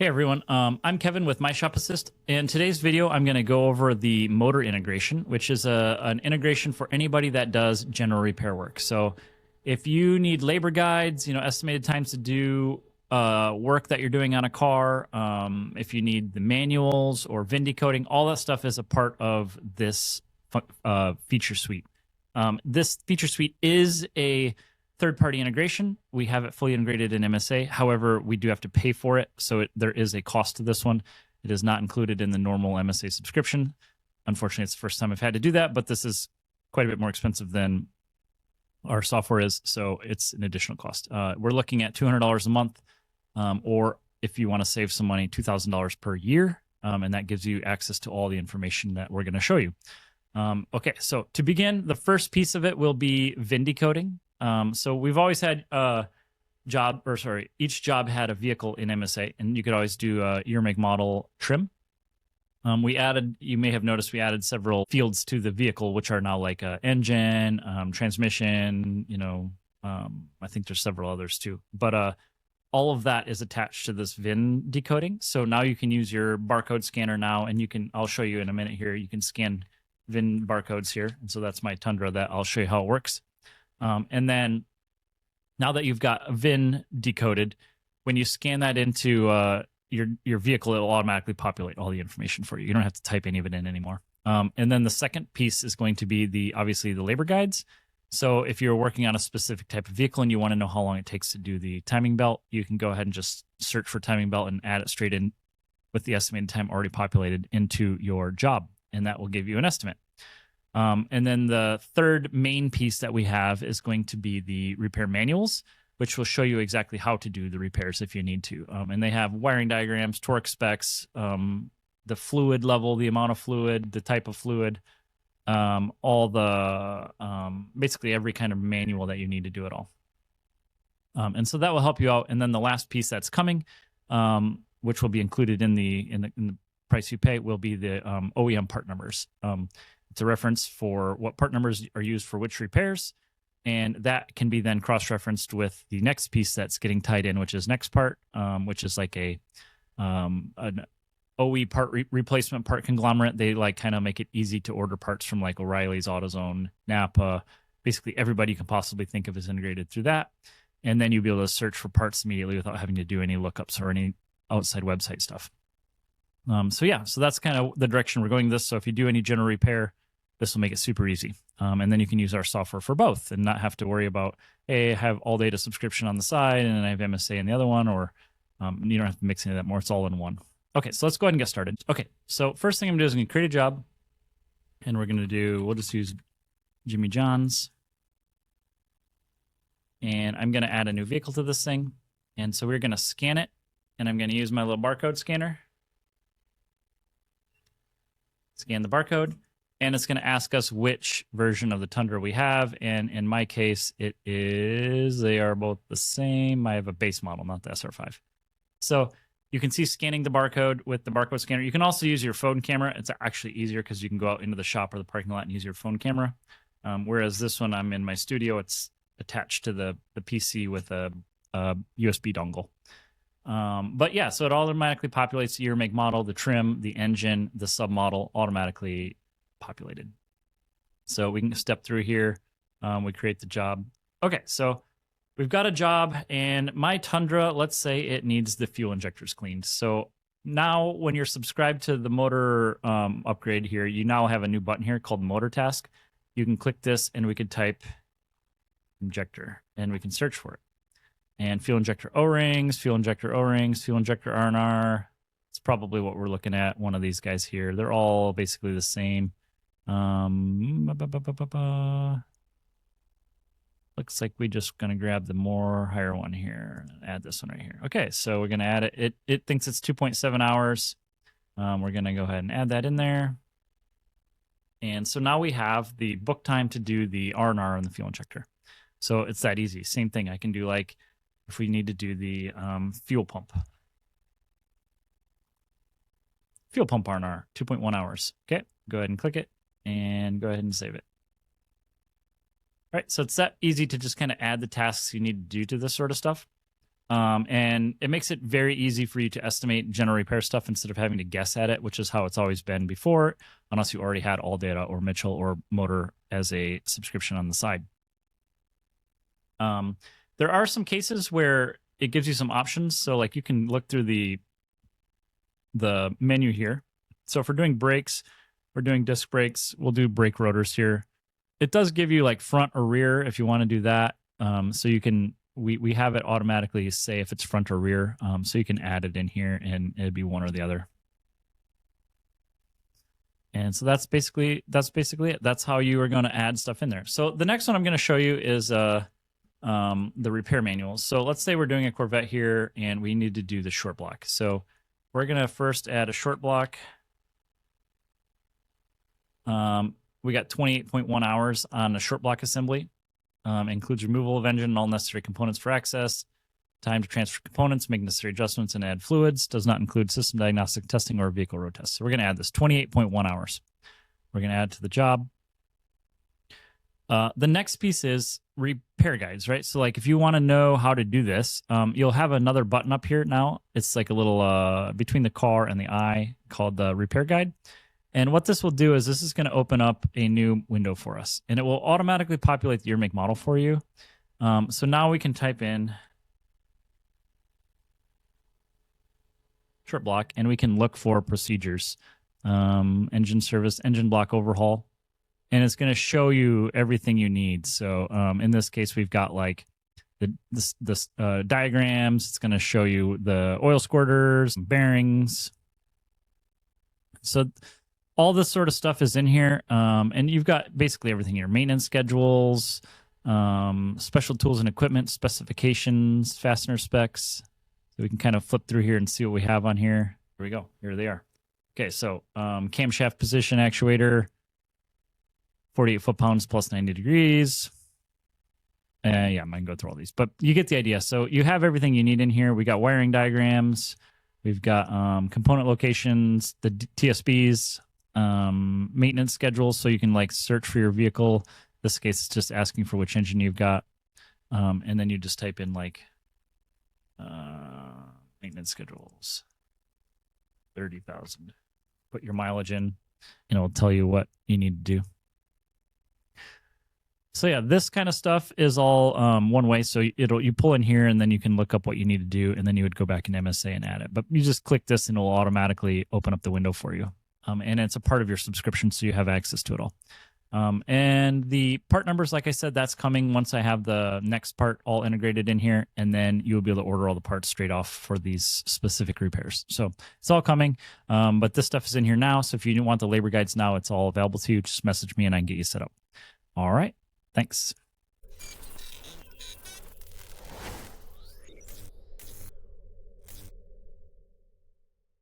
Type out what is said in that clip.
Hey everyone, I'm Kevin with My Shop Assist. In today's video, I'm going to go over the motor integration, which is an integration for anybody that does general repair work. So if you need labor guides, estimated times to do work that you're doing on a car, if you need the manuals or VIN decoding, all that stuff is a part of this feature suite. This feature suite is a third-party integration. We have it fully integrated in MSA. However, we do have to pay for it, so there is a cost to this one. It is not included in the normal MSA subscription. Unfortunately, it's the first time I've had to do that, but this is quite a bit more expensive than our software is, so it's an additional cost. We're looking at $200 a month, or if you want to save some money, $2,000 per year, and that gives you access to all the information that we're going to show you. Okay, so to begin, the first piece of it will be VIN decoding. So we've always had each job had a vehicle in MSA, and you could always do year, make, model, trim. You may have noticed we added several fields to the vehicle, which are now like engine, transmission, I think there's several others too. But all of that is attached to this VIN decoding. So now you can use your barcode scanner now, and I'll show you in a minute here, you can scan VIN barcodes here. And so that's my Tundra that I'll show you how it works. And then now that you've got a VIN decoded, when you scan that into your vehicle, it will automatically populate all the information for you. You don't have to type any of it in anymore. And then the second piece is going to be obviously the labor guides. So if you're working on a specific type of vehicle and you want to know how long it takes to do the timing belt, you can go ahead and just search for timing belt and add it straight in with the estimated time already populated into your job, and that will give you an estimate. And then the third main piece that we have is going to be the repair manuals, which will show you exactly how to do the repairs if you need to. And they have wiring diagrams, torque specs, the fluid level, the amount of fluid, the type of fluid, all the basically every kind of manual that you need to do it all. And so that will help you out. And then the last piece that's coming, which will be included in the price you pay, will be the OEM part numbers. It's a reference for what part numbers are used for which repairs, and that can be then cross-referenced with the next piece that's getting tied in, which is next part, which is like an OE part replacement part conglomerate. They like kind of make it easy to order parts from like O'Reilly's, AutoZone, Napa. Basically, everybody you can possibly think of is integrated through that, and then you'll be able to search for parts immediately without having to do any lookups or any outside website stuff. So that's kind of the direction we're going this. So if you do any general repair, this will make it super easy. And then you can use our software for both and not have to worry about, hey, I have all data subscription on the side and then I have MSA in the other one, or you don't have to mix any of that more. It's all in one. Okay, so let's go ahead and get started. Okay, so first thing I'm gonna do is I'm gonna create a job, and we'll just use Jimmy John's. And I'm gonna add a new vehicle to this thing. And so we're gonna scan it, and I'm gonna use my little barcode scanner. Scan the barcode. And it's going to ask us which version of the Tundra we have. And in my case, they are both the same. I have a base model, not the SR5. So you can see scanning the barcode with the barcode scanner. You can also use your phone camera. It's actually easier because you can go out into the shop or the parking lot and use your phone camera. Whereas this one, I'm in my studio. It's attached to the PC with a USB dongle. But yeah, so it automatically populates the year, make, model, the trim, the engine, the submodel automatically populated. So we can step through here. We create the job. Okay, so we've got a job, and my Tundra, let's say it needs the fuel injectors cleaned. So now when you're subscribed to the motor upgrade here, you now have a new button here called Motor Task. You can click this, and we could type injector, and we can search for it. And fuel injector O-rings, fuel injector O-rings, fuel injector R&R. It's probably what we're looking at, one of these guys here. They're all basically the same. Looks like we're just going to grab the more higher one here and add this one right here. Okay, so we're going to add it. It thinks it's 2.7 hours. We're going to go ahead and add that in there. And so now we have the book time to do the R&R on the fuel injector. So it's that easy. Same thing. I can do like if we need to do the fuel pump. Fuel pump R&R, 2.1 hours. Okay, go ahead and click it and go ahead and save it. All right, so it's that easy to just kind of add the tasks you need to do to this sort of stuff. And it makes it very easy for you to estimate general repair stuff instead of having to guess at it, which is how it's always been before, unless you already had All Data or Mitchell or Motor as a subscription on the side. There are some cases where it gives you some options. So like you can look through the menu here. So if we're doing brakes, we're doing disc brakes, we'll do brake rotors here. It does give you like front or rear if you want to do that. So you can, we have it automatically say if it's front or rear. So you can add it in here and it'd be one or the other. And so that's basically it. That's how you are going to add stuff in there. So the next one I'm going to show you is the repair manuals. So let's say we're doing a Corvette here and we need to do the short block. So we're going to first add a short block. We got 28.1 hours on a short block assembly. Includes removal of engine and all necessary components for access, time to transfer components, make necessary adjustments, and add fluids. Does not include system diagnostic testing or vehicle road tests. So we're going to add this 28.1 hours. We're going to add to the job. The next piece is repair guides, right? So like if you want to know how to do this, you'll have another button up here now. It's like a little between the car and the eye called the repair guide. And what this will do is this is going to open up a new window for us, and it will automatically populate the year, make, model for you. So now we can type in short block, and we can look for procedures, engine service, engine block overhaul, and it's going to show you everything you need. So in this case, we've got like the diagrams. It's going to show you the oil squirters, bearings. So all this sort of stuff is in here, and you've got basically everything here: maintenance schedules, special tools and equipment specifications, fastener specs. So we can kind of flip through here and see what we have on here. Here we go. Here they are. Okay, so camshaft position actuator, 48 foot-pounds plus 90 degrees. Yeah, I'm going to go through all these, but you get the idea. So you have everything you need in here. We got wiring diagrams. We've got component locations, the TSBs, maintenance schedules, so you can like search for your vehicle. In this case, it's just asking for which engine you've got, and then you just type in like maintenance schedules 30,000. Put your mileage in, and it'll tell you what you need to do. So yeah, this kind of stuff is all one way. So you pull in here, and then you can look up what you need to do, and then you would go back in MSA and add it. But you just click this, and it will automatically open up the window for you. And it's a part of your subscription, so you have access to it all. And the part numbers, like I said, that's coming once I have the next part all integrated in here, and then you'll be able to order all the parts straight off for these specific repairs. So it's all coming, but this stuff is in here now. So if you want the labor guides now, it's all available to you. Just message me, and I can get you set up. All right. Thanks.